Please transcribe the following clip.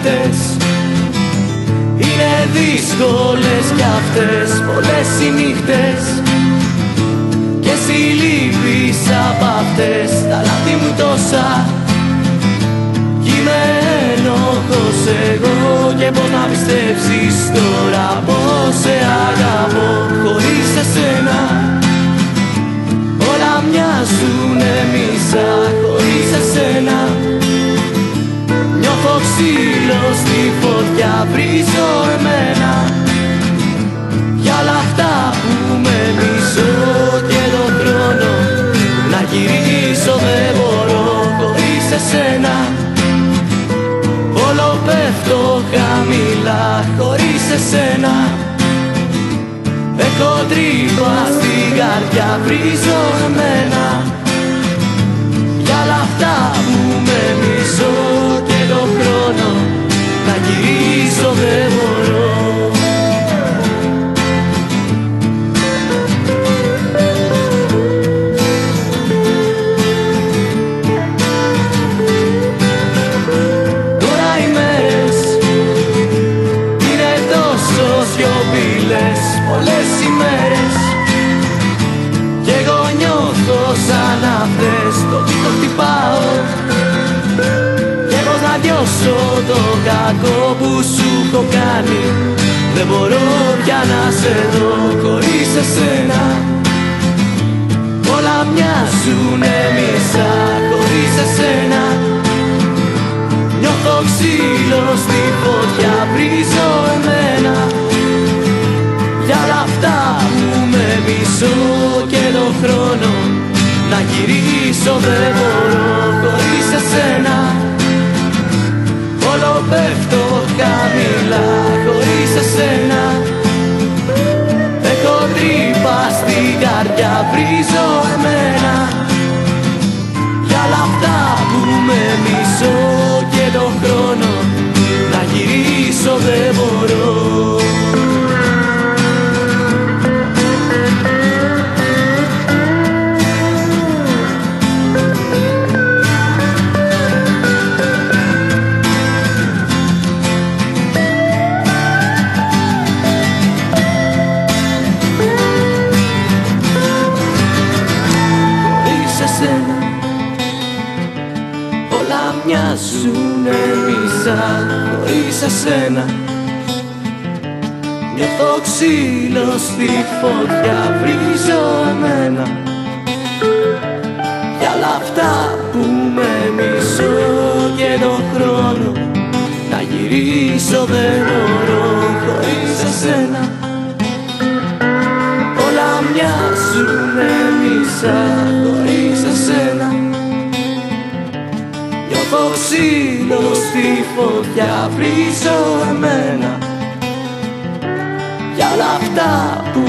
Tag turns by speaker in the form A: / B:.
A: νύχτες είναι δύσκολες κι αυτές, πολλές οι νύχτες και εσύ λείπεις απ' αυτές. Τα λάθη μου τόσα κι είμαι ένοχος εγώ, και πώς να πιστέψεις τώρα πως σε αγαπώ. Χωρίς εσένα όλα μοιάζουνε μισά, χωρίς εσένα νιώθω ξύλο στη φωτιά, βρίζω εμένα για όλα αυτά που με μισώ, και τον χρόνο να γυρίσω δεν μπορώ. Χωρίς εσένα όλο πέφτω χαμηλά, χωρίς εσένα έχω τρύπα στην καρδιά, βρίζω εμένα για όλα αυτά που με μισώ, και τον χρόνο να γυρίσω δεν μπορώ. Τώρα οι μέρες είναι τόσο σιωπηλές, πολλές οι μέρες κι εγώ νιώθω σαν αυτές. Το τοίχο χτυπάω και πώς να διώσω το κακό που σου έχω κάνει. Δεν μπορώ πια να σε δω, χωρίς εσένα όλα μοιάζουνε μισά, χωρίς εσένα νιώθω ξύλο στη φωτιά, βρίζω εμένα για όλα αυτά που με μισώ, και τον χρόνο να γυρίσω δεν μπορώ. Χωρίς εσένα όλο πέφτω χαμηλά, χωρίς εσένα έχω τρύπα στην καρδιά, βρίζω εμένα για όλα αυτά που με μισώ, και τον χρόνο να γυρίσω δεν μπορώ. Όλα μοιάζουνε μισά, χωρίς εσένα νιώθω ξύλο στη φωτιά, βρίζω εμένα για όλα αυτά που με μισώ, και τον χρόνο να γυρίσω δεν μπορώ. Χωρίς εσένα όλα μοιάζουνε μισά, χωρίς εσένα νιώθω ξύλο στη φωτιά, βρίζω εμένα για όλα αυτά που